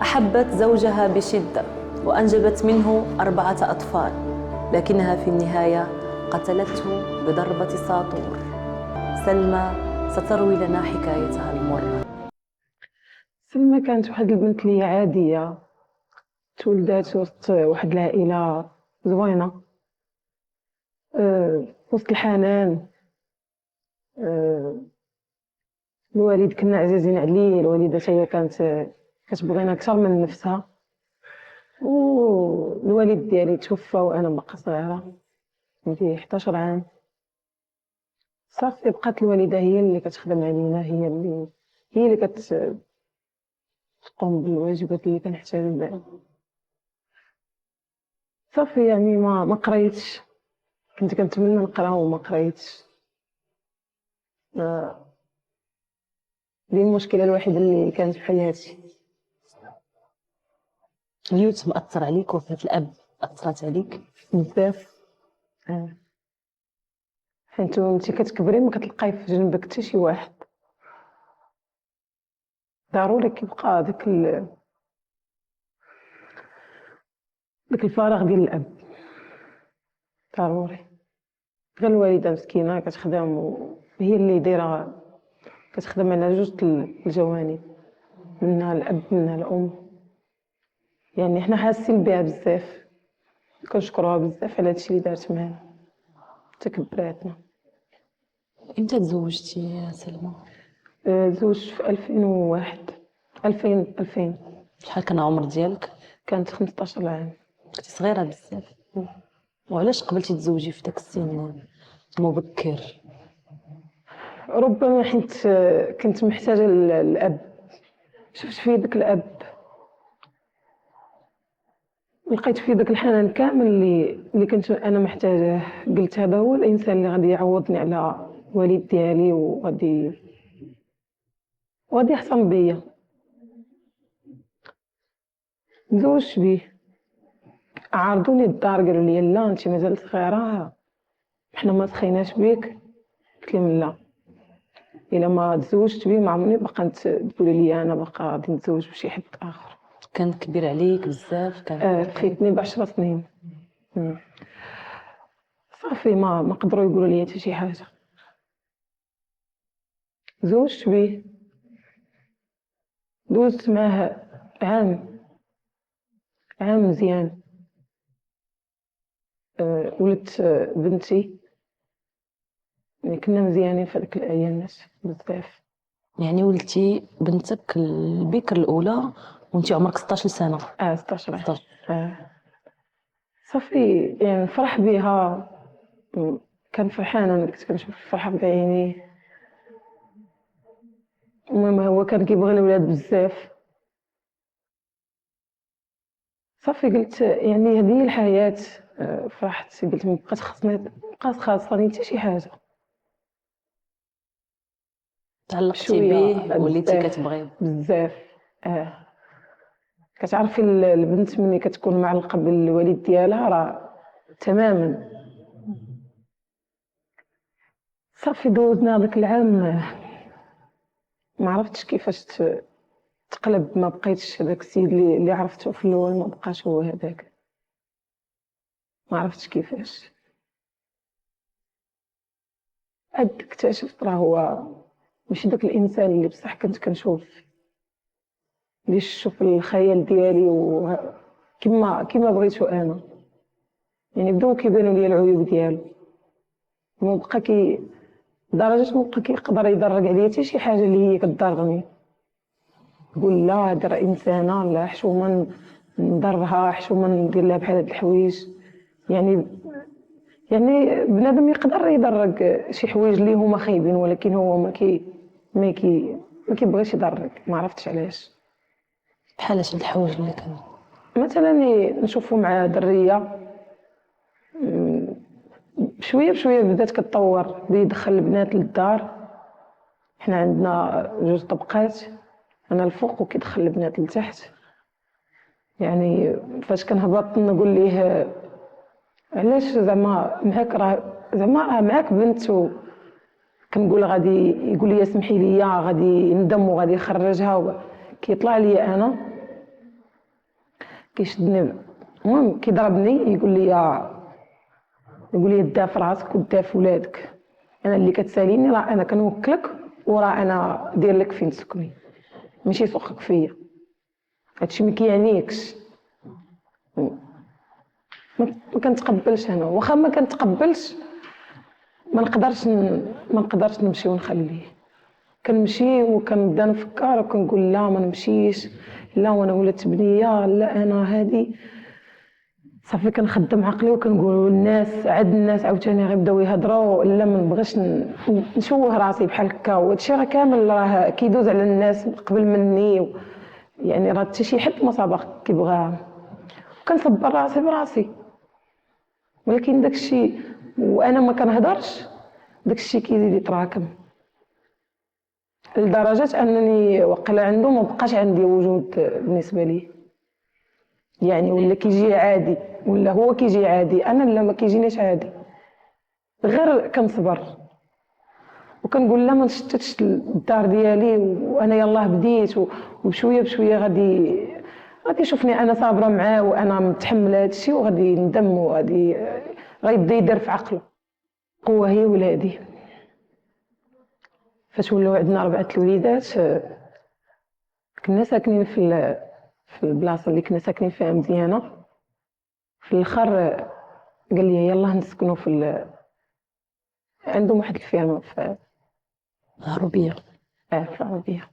أحبت زوجها بشدة وأنجبت منه 4 أطفال، لكنها في النهاية قتلته بضربة ساطور. سلمى ستروي لنا حكايتها المرة. سلمى كانت واحد البنت لي عادية، تولدات وسط واحد العائلة زوينة، وسط الحنان. الوالد كنا عزيزين عليه، الوالدة هي كانت كتبغينا أكثر من نفسها، والوالد ديالي توفى وأنا باقا صغيرة، عندي 11 عام. صافي بقات الوالدة هي اللي كتخدم علينا، هي اللي كتقوم بالواجبات اللي كنحتاجو لها. صافي يعني ما قريتش، كنت كنتمنى نقرا وما قريتش. دي المشكلة الوحيدة اللي كانت في حياتي. اليوت مأثر عليك؟ وفاة الأب أثرت عليك بزاف. حيت انت كتكبري ما كتلقاي في جنبك حتى شي واحد، ضروري كيبقى داك الفراغ ديال الاب، ضروري. غير الوالده مسكينه كتخدم وهي اللي دايره، كتخدم على جوج الجوانب، منها الاب منها الام. يعني حنا حاسين بها بزاف، كنشكروها بزاف على هادشي اللي دارت معانا، تكبراتنا. إمتى تزوجتي يا سلمى؟ زوجت في 2001. 2000 شحال كان العمر ديالك؟ كانت 15 عام. كنتي صغيرة بزاف. وعلاش قبلتي تزوجي في داك السن مبكر؟ ربما حيت كنت محتاجة الأب، شفت فيه داك الأب، لقيت فيه داك الحنان كامل اللي كنت أنا محتاجاه. قلت هذا هو الإنسان اللي غادي يعوضني على والد ديالي وغادي يحسن بيا. تزوجت بيه، عارضوني الدار، قالوا لي لا انت مازال صغيرة، حنا ما سخيناش بيك. قلت لهم لا، الا ما تزوجت بيه ما عمرني باقا تقولوا لي انا باقا غادي نتزوج بشي حد اخر. كان كبير عليك بزاف؟ كان فايتني ب10 سنين. صافي ما قدروا يقولوا لي حتى شي حاجه. تزوجت بيه، دوزت معاه عام مزيان. ولدت بنتي، يعني كنا مزيانين في هذيك الايام بزاف. يعني ولدتي بنتك البكر الأولى وانتي عمرك 16 سنة؟ 16 عام. صافي يعني فرح بها، كان فرحان، انا كنت كنشوف الفرحه بعيني. المهم هو كان كيبغي الولاد بزاف. صافي قلت يعني هذه هي الحياه. فرحت، قلت مبقاش خاصني حتى شي حاجه. تعلقتي شويه به وليتي كتبغيه بزاف. كتعرفي البنت ملي كتكون معلقه بالوالد ديالها راه تماما. صافي دوزنا هذاك العام، ما عرفتش كيفاش تقلب. ما بقيتش هذاك السيد اللي عرفته في الاول، ما بقاش هو هذاك، ما عرفتش كيفاش. عاد اكتشفت راه هو ماشي داك الانسان اللي بصح كنت كنشوف، اللي نشوف الخيال ديالي كما بغيتو انا. يعني بداو كيبانوا لي العيوب ديالو، ما بقى لدرجه ما بقى كيقدر يدرج عليا حتى شي حاجه اللي هي كضرني. يقول لا هذه راه انسانه، لا حشومه نضرها، حشومه ندير لها بحال هاد الحوايج. يعني بنادم يقدر يدرج شي حوايج اللي هما خايبين، ولكن هو ما كيبغيش يدرج، ما عرفتش علاش. بحال هاد الحوايج اللي كان مثلا نشوفوا مع دريه بشويه بشويه بدات كتطور، بدا يدخل البنات للدار. حنا عندنا 2 طبقات، انا الفوق وكيدخل البنات لتحت. يعني فاش كنهبط نقول ليه علاش زعما معاك، راه زعما معاك بنت، كنقول غادي يقول لي سمحي لي غادي ندم وغادي يخرجها، كيطلع لي انا كيشدني، المهم كيضربني، يقول لي دا في راسك ودا في ولادك، انا اللي كتساليني راه انا كنوكلك وراه انا داير لك فين تسكني، ماشي يسوقك فيا. هادشي ما كيعنيكش. ما كنتقبلش انا، واخا ما كنتقبلش ما نقدرش نمشي ونخليه. كنمشي وكنبدا نفكر وكنقول لا ما نمشيش، لا وانا ولات بنيه، لا انا هادي صافي. كنخدم عقلي وكنقول الناس عاد الناس عاوتاني غيبداو يهضروا، لا ما نبغيش نشوه راسي بحال هكا. وهادشي راه كامل راه كيدوز على الناس قبل مني، يعني راه حتى شي حد ما سبق كيبغاها. كنصبر راسي براسي، ولكن داكشي وانا ما كنهضرش داكشي كيزيد يتراكم لدرجه انني وقيلا عنده ما بقاش عندي وجود بالنسبه ليه. يعني ولا كيجي عادي، ولا هو كيجي عادي، انا لا ما كيجينيش عادي. غير كنصبر وكنقول لا ما نشتتش الدار ديالي، وانا يلاه بديت وبشويه بشويه غادي يشوفني انا صابره معاه وانا متحمله هادشي، وغادي يندم وغادي غيبدا يدير في عقله. قوه هي ولادي. فاش ولاو عندنا 4 الوليدات، كنا ساكنين في البلاصه اللي كنا ساكنين فيها مزيانه. في الاخر قال لي يلاه نسكنوا عندهم واحد الفيرما عربية. في العربيه.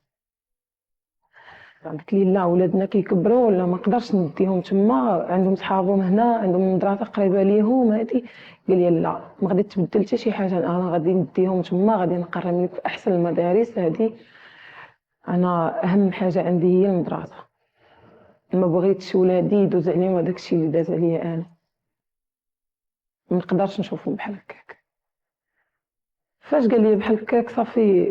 قلت لي لا ولادنا كيكبروا ولا ما نقدرش نديهم تما، عندهم صحابهم هنا، عندهم مدرسه قريبه ليهم هادي. قال لي لا ما غادي تبدل حتى شي حاجه، انا غادي نديهم تما، غادي نقرم لك في احسن المدارس هادي. انا اهم حاجه عندي هي المدرسه، ما بغيتش ولادي يدوز عليهم هذاك الشيء اللي داز عليا انا. ما نقدرش نشوفهم بحال هكاك. فاش قال لي بحال هكاك صافي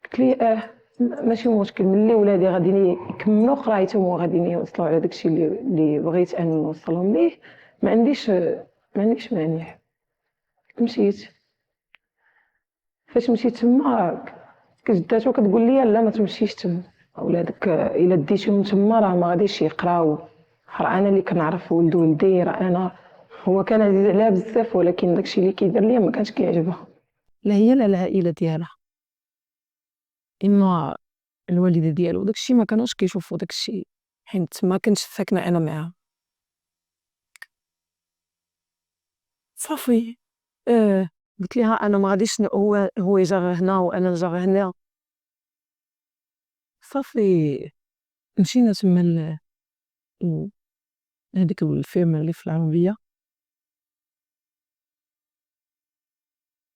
قلت لي ماشي مشكل، ملي ولادي غادي يكملوا قرايتهم وغادي يوصلوا على داكشي اللي بغيت انا نوصلهم ليه، ما عنديش مانع. مشيت. فاش مشيت تما جداتو كتقول لي لا ما تمشيش تما، ولادك الا ديتيهم تما راه ما غاديش يقراو. راه انا اللي كنعرف ولد ولدي، راه انا هو كان عزيز عليها بزاف، ولكن داكشي اللي كيدير ليا ما كانش كيعجبها، لا هي لا العائله ديالها. اما الوالده ديالو داكشي ما كانوش كيشوفوا داكشي، حيت ما كنتش ساكنه انا معاها. صافي قلت لها انا ما غاديش هو جا هنا وانا جا هنا. صافي مشينا تما هذيك الفيرما اللي في العربيه.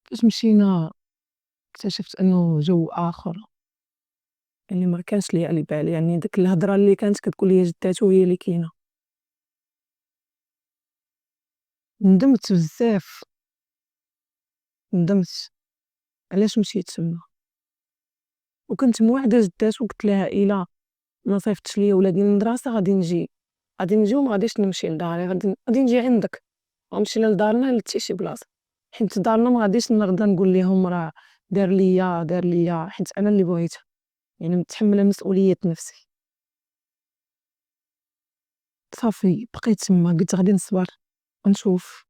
فاش مشينا اكتشفت انه جو اخر، يعني ما كانش لي على بالي، يعني ديك الهضره اللي كانت كتقول لي جداتو هي اللي كاينه. ندمت بزاف، ندمت علاش مشيت تما. وكنت موعده جداتو قلت لها الا ما صيفطش ليا ولادي للمدرسه غادي نجي وما غاديش نمشي لداري، غادي نجي عندك، غنمشي لدارنا لحتى شي بلاصه، حيت دارنا ما غاديش نرضى نقول لهم راه دار ليا حيت انا اللي بغيتها، يعني متحمله مسؤوليه نفسي. صافي بقيت تما قلت غادي نصبر ونشوف.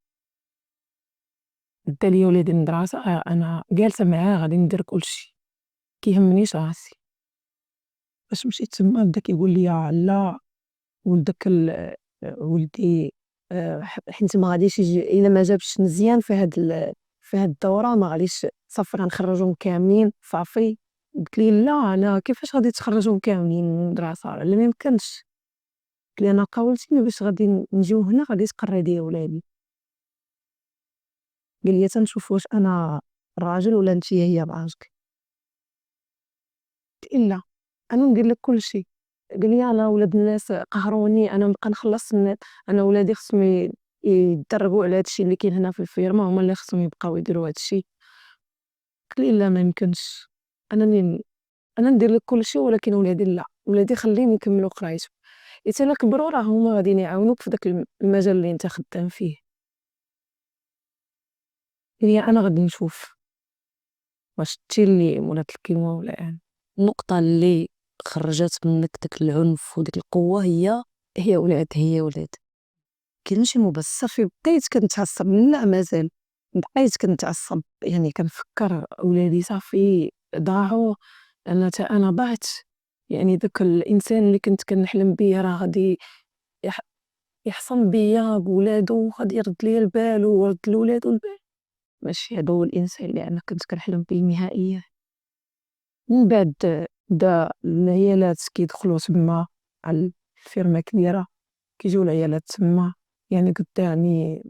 دا ليا ولادي المدرسه، انا جالسه معاه غادي ندير كلشي، كيهمنيش راسي. فاش مشيت تما بدا كيقول لي لا ولدك ولدي حيت ما غاديش يجي الا ما جابش مزيان في هاد الدوره ما غاديش صافي غنخرجهم كاملين صافي. قلت لي لا انا كيفاش غادي تخرجهم كاملين من المدرسه، لا ما يمكنش. قلت لي انا قاولتيني باش غادي نجيو هنا غادي تقري ليا ولادي. قال لي تنشوف واش انا راجل ولا انت هي راجلك. قلت لا انا ندير لك كلشي. قال لي انا ولاد الناس قهروني، انا نبقى نخلص النت، انا ولادي خصهم يدربوا على هادشي اللي كاين هنا في الفيرما، هما اللي خصهم يبقاو يديروا هادشي. قلت لي لا ما يمكنش، انا ندير لك كلشي ولكن ولادي لا، ولادي خليهم يكملوا قرايتهم، حيت الا كبروا راه هما غادي يعاونوك في داك المجال اللي انت خدام فيه. هي انا غادي نشوف واش انتي اللي مولات الكلمه ولا انا. النقطة اللي خرجت منك داك العنف وديك القوة هي هي ولاد كاين شي مو بس صافي بقيت كنتعصب لا مازال بقيت كنتعصب يعني كنفكر ولادي صافي ضاعوا انا تا انا ضعت يعني داك الانسان اللي كنت كنحلم بيه راه غادي يح- يحصن بيا بولادو وغادي يرد ليا البال ويرد لولادو البال ماشي هذا هو الانسان اللي انا كنت كنحلم بيه نهائيا من بعد بدا العيالات كيدخلوا تما على الفيرما كبيره كيجيو العيالات تما يعني قدامي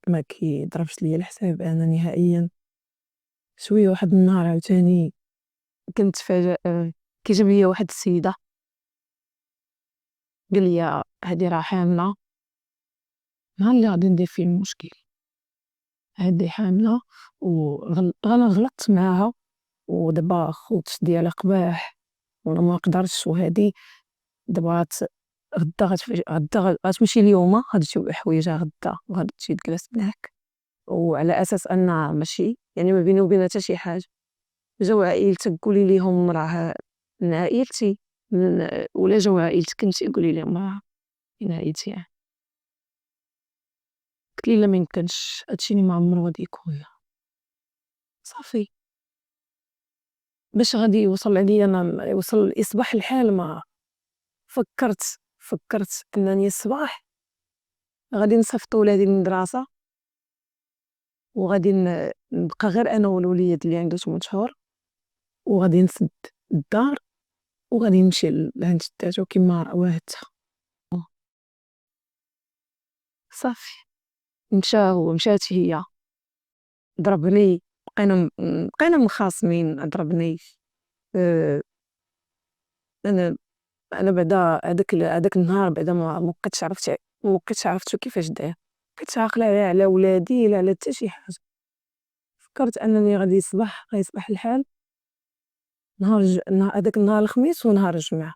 ما كيضربش ليا الحساب انا نهائيا شويه واحد النهار عاوتاني كنتفاجأ كيجيب ليا واحد السيده قال لي هادي راه حامله نهار اللي غادي ندير فيه المشكل هادي حامله وانا غلطت معاها ودابا خوت ديالها قباح وانا ما قدرتش وهادي دابا غدا غتمشي اليوم غتجيب حوايجها غدا وغادي تجي تجلس معاك وعلى اساس ان ماشي يعني ما بيني وبينها حتى شي حاجه جاو عائلتك قولي ليهم راه من عائلتي ولا جاو عائلتك انت قولي لهم راه من عائلتي يعني. قلت لي لا ما يمكنش هادشي اللي ما عمرو غادي يكون صافي باش غادي يوصل عليا انا يوصل يصبح الحال ما فكرت انني الصباح غادي نصيفط ولادي للمدرسه وغادي نبقى غير انا والوليد اللي عنده 8 شهور وغادي نسد الدار وغادي نمشي لعند جداتو كيما واهدتها صافي مشى هو مشات هي ضربني بقينا مخاصمين ضربني آه، انا بعدا هذاك النهار بعدا ما بقيتش عرفت ما بقيتش عرفتو كيفاش داير بقيت عاقله لا على ولادي لا على حتى شي حاجه فكرت انني غيصبح الحال هذاك النهار الخميس ونهار الجمعه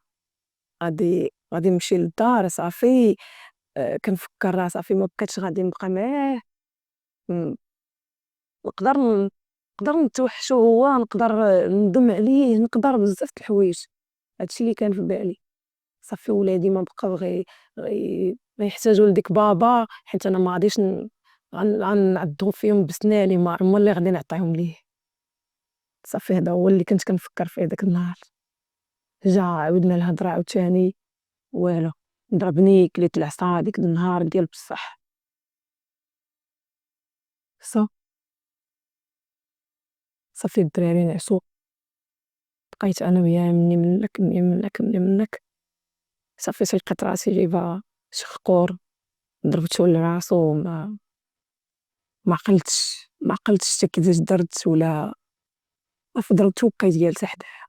غادي نمشي للدار صافي كنفكر راه صافي ما بقيتش غادي نبقى معاه م- نقدر نتوحشو هو نقدر ندم عليه نقدر بزاف د الحوايج هادشي اللي كان في بالي صافي ولادي ما بقاو غيحتاجوا لديك بابا حيت انا ما غاديش غنعضهم فيهم بسناني ما عمر اللي غادي نعطيهم ليه صافي هذا هو اللي كنت كنفكر فيه داك النهار جا عاودنا الهضره عاوتاني والو ضربني كليت العصا ديك النهار ديال بصح صافي الدراري نعسو بقيت انا وياه مني منك صافي لقيت راسي جايبه شخقور ضربتو لراسو ما عقلتش حتى كيفاش درت ولا ضربتو بقيت جالسه حداه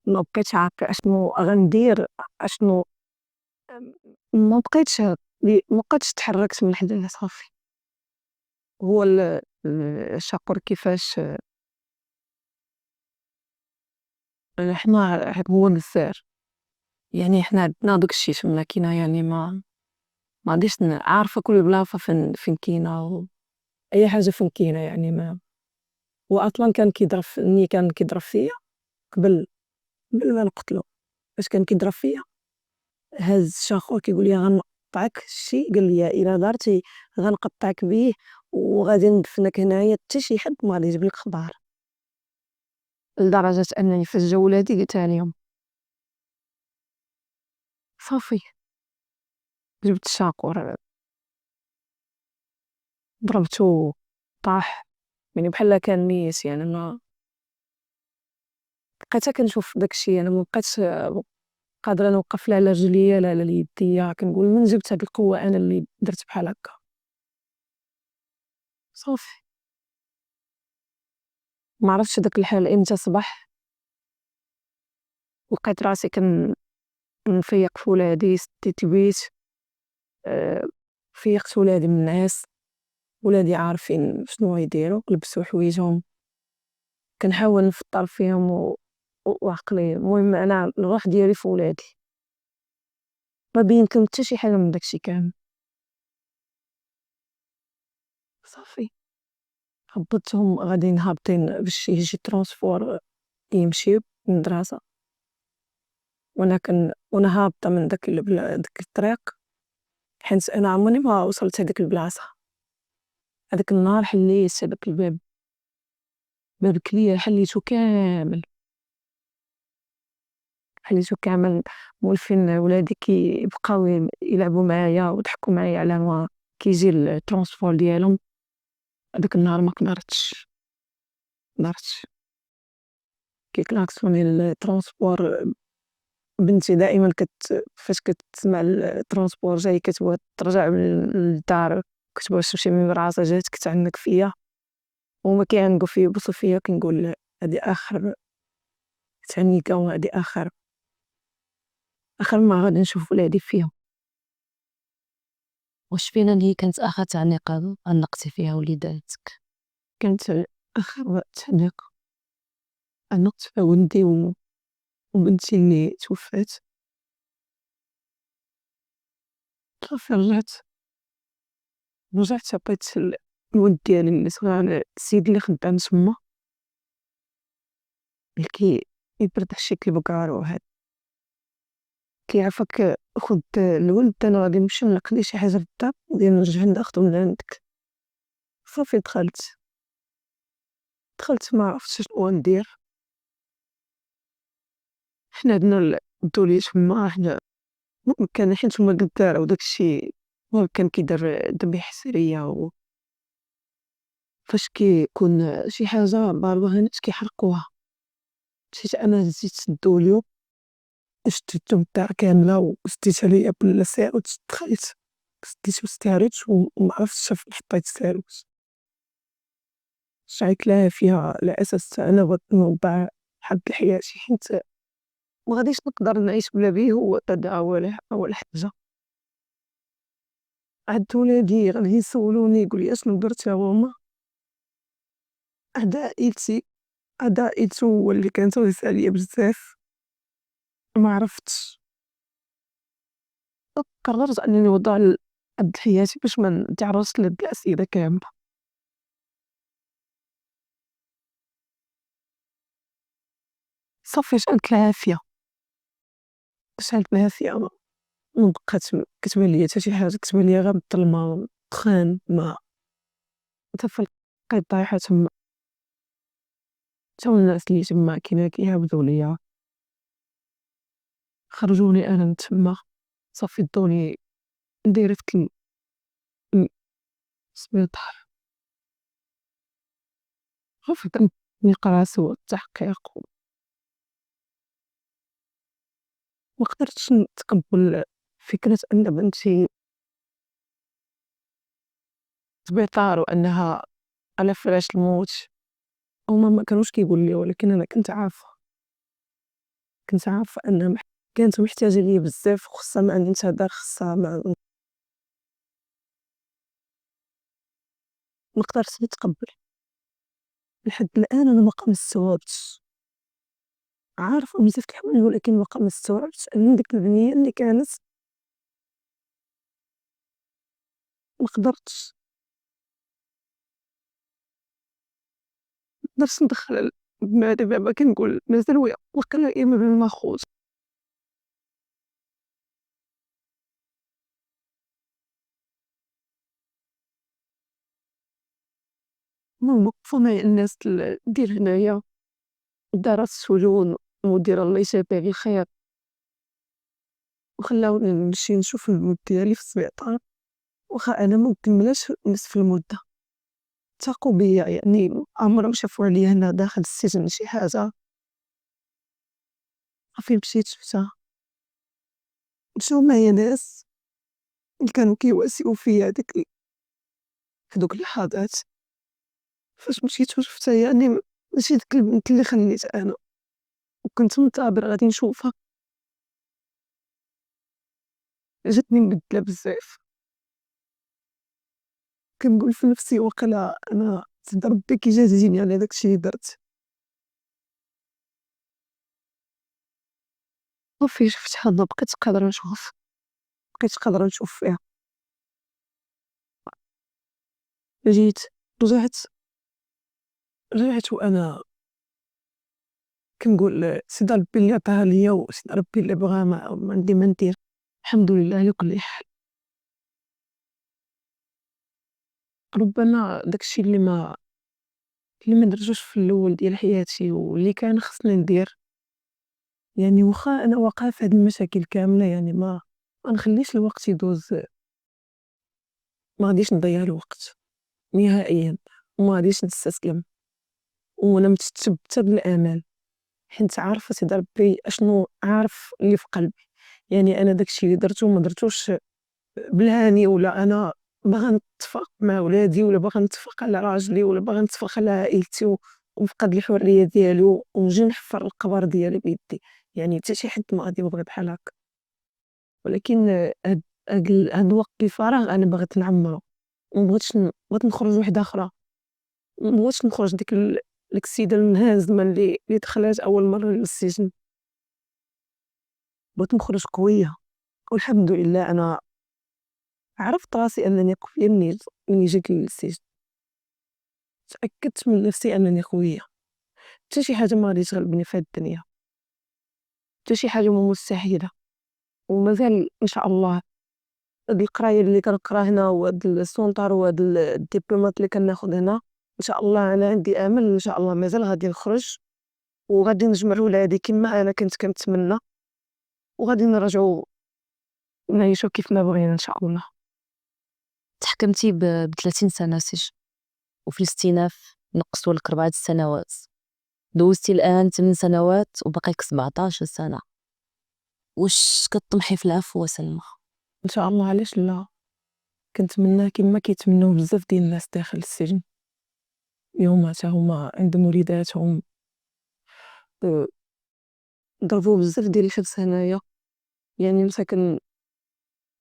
ما بقيتش عارفه اشنو غندير اشنو ما بقيتش ما بقيتش تحركت من حداه صافي هو الشاقور كيفاش حنا هو نزار يعني حنا عندنا داك الشيء في الماكينه يعني ما غاديش عارفه كل بلاصه فين كاينه اي حاجه فين كاينه يعني ما هو اصلا كان كيضرب ملي كان كيضرب فيا قبل ما نقتلو فاش كان كيضرب فيا هز الشاخور كيقول لي غنقطعك شي قال لي الا دارتي غنقطعك به وغادي ندفنك هنايا حتى شي حد ما غادي يجيب لك خبار لدرجه انني فاش جا ولادي قلتها لهم صافي جبت الشاقور ضربته طاح يعني بحال كان ميت يعني ما بقيت كنشوف داكشي انا ما بقيتش قادره نوقف لا على رجليا لا على يديا كنقول من جبت هاد القوه انا اللي درت بحال هكا صافي ما عرفتش داك الحال امتى صباح لقيت راسي كنفيق في ولادي سديت البيت آه، فيقت ولادي من النعاس ولادي عارفين شنو يديروا لبسوا حوايجهم كنحاول نفطر فيهم وعقلي المهم انا الروح ديالي في ولادي ما بينكم حتى شي حاجه من داكشي كامل صافي هبطتهم غاديين هابطين باش يجي ترونسبور يمشيو للمدرسه وأنا هابطة من داك الطريق، حيت أنا عمرني ما وصلت هاديك البلاصة. هاداك النهار حليت هداك الباب، باب الكلية حليتو كامل، مولفين ولادي كيبقاو يلعبوا معايا ويضحكوا معايا على ما كيجي الترونسبور ديالهم. هاداك النهار مقدرتش كيكلاكسوني الترونسبور. بنتي دائما فاش كتسمع الترونسبور جاي كتبغي ترجع للدار، كتبغي تمشي من راسها جات كتعنق فيا، وهما كيعنقوا فيا يبوسوا فيا، كنقول هادي آخر تعنيقة وهادي آخر ما غادي نشوف ولادي فيهم. واش فينا اللي كانت آخر تعليقة علقتي فيها وليداتك؟ كانت آخر تعليق علقت فيها ولدي وبنتي اللي توفات. صافي رجعت عطيت الولد ديالي اللي صغار السيد اللي خدام تما، اللي كيبرد هادشي كيبقار وهاد كيعرفك خد الولد، أنا غادي نمشي نقضي شي حاجة في الدار غادي نرجع ناخدو من عندك. صافي دخلت ما عرفتش شنو ندير. حنا عندنا الدولية تما، حنا كان حيت هما قدار وداكشي هو كان كيدير ذبيح سرية، فاش كيكون شي حاجة مبالغاش كيحرقوها. مشيت أنا هزيت الدوليو، شديتو من الدار كاملة وسديتها ليا بالساروت، دخلت سديتو الساروت ومعرفتش فين حطيت الساروت. رجعت العافية على أساس أنا بغيت نوضع حد لحياتي، حيت مغاديش نقدر نعيش بلا بيه. هو هذا أول حاجة. عاد ولادي غادي يسولوني يقولي أشنو درتي ها هما. عاد عائلتي هو اللي كان تيهز عليا بزاف، ما عرفتش. قررت أنني نوضع حد لحياتي باش ما نتعرضش لهاد الأسئلة كاملة. صافي شعلت العافية، ما بقات كتبان ليا حتى شي حاجة، كتبان ليا غير الظلمة، دخان، ما حتى فين بقيت طايحة تما. حتى الناس اللي تما كيعاودو ليا، خرجوني أنا من تما. صافي دوني ديريكت للسبيطار. صافي نلقى سوا التحقيق، ما قدرتش نتقبل فكرة أن بنتي سبيطار وأنها على فراش الموت. هما ما كانوش كيقولوا لي، ولكن أنا كنت عارفة أنها كانت محتاجة ليا بزاف، وخصها مع نتهدر، خصها ما قدرتش نتقبل. لحد الآن أنا ما استوعبتش، عارفة بزاف د الحوايج ولكن ما استوعبتش أن ديك البنية اللي كانت ما قدرتش ندخل دابا كنقول مازال وقيلا إما بالماخوذ. المهم وقفوا معايا الناس ديال هنايا، دارات السجون، المدير الله يجازيه بالخير، وخلاوني نمشي نشوف الولد ديالي في السبيطار، واخا أنا ما مكملاش نصف المدة. ثقوا بيا، يعني عمرهم شافوا عليا هنا داخل السجن شي حاجة. صافي مشيت شفتها، مشاو معايا ناس اللي كانوا كيواسيو فيا في دوك اللحظات. فاش مشيت وشفتها، يعني ماشي ديك البنت اللي خليت أنا وكنت منتظرة غادي نشوفها، جاتني مبدلة بزاف. كنقول في نفسي وقيلا أنا زاد ربي كيجازيني على داكشي اللي درت. صافي شفتها، ما بقيتش قادرة نشوف فيها. جيت رجعت وأنا كنقول سيدي ربي اللي عطاها ليا وسيدي ربي اللي بغا ما عندي ما ندير، الحمد لله على كل حال. ربما داكشي اللي ما درتوش في الأول ديال حياتي واللي كان خصني ندير، يعني واخا أنا واقعة في هاد المشاكل كاملة، يعني ما نخليش الوقت يدوز، ما غاديش نضيّع الوقت نهائيًا، وما غاديش نستسلم، وأنا متشبتة بالآمال، حيت عارفة سيدي ربي أشنو عارف اللي في قلبي، يعني أنا داكشي اللي درتو ما درتوش بالهاني، ولا أنا باغا نتفوق مع ولادي، ولا باغا نتفوق على راجلي، ولا باغا نتفوق على عائلتي ونفقد الحرية ديالي ونجي نحفر القبر ديالي بيدي، يعني حتى شي حد ما غادي يبغي بحال هاكا، ولكن هاد الوقت الفراغ أنا بغيت نعمرو، بغيت نخرج وحدة أخرى، مبغيتش نخرج ديك السيدة المنهزمة اللي دخلات أول مرة للسجن، بغيت نخرج قوية، والحمد لله أنا عرفت راسي أنني قوية مني جيت للسجن، تأكدت من نفسي أنني قوية، حتى شي حاجة ما غاديش تغلبني في هاد الدنيا، حتى شي حاجة مستحيلة، ومازال إن شاء الله هاد القراية اللي كنقرا هنا وهاد السونطار وهاد الدبلومات اللي كناخد هنا، إن شاء الله أنا عندي أمل إن شاء الله مازال غادي نخرج، وغادي نجمع ولادي كما أنا كنت كنتمنى، وغادي نرجعو نعيشو كيف ما بغينا إن شاء الله. تحكمتي ب30 سنة سجن، وفي الاستئناف نقصوا لك 4 سنوات، دوزتي الآن 8 سنوات وبقيك 17 سنة، واش كطمحي في العفو وسلمى؟ إن شاء الله علاش لا، كنتمنى كما كيتمناو بزاف ديال الناس داخل السجن، اليوم حتى هما عندهم وليداتهم، آه، ضربوا بزاف ديال الحبس هنايا، يعني مثلا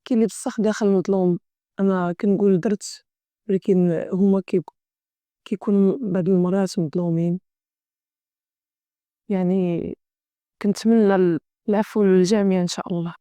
كاين اللي بصح داخل مظلوم، أنا كنقول درت، ولكن هما كيكون بعض المرات مظلومين، يعني كنتمنى العفو للجميع إن شاء الله.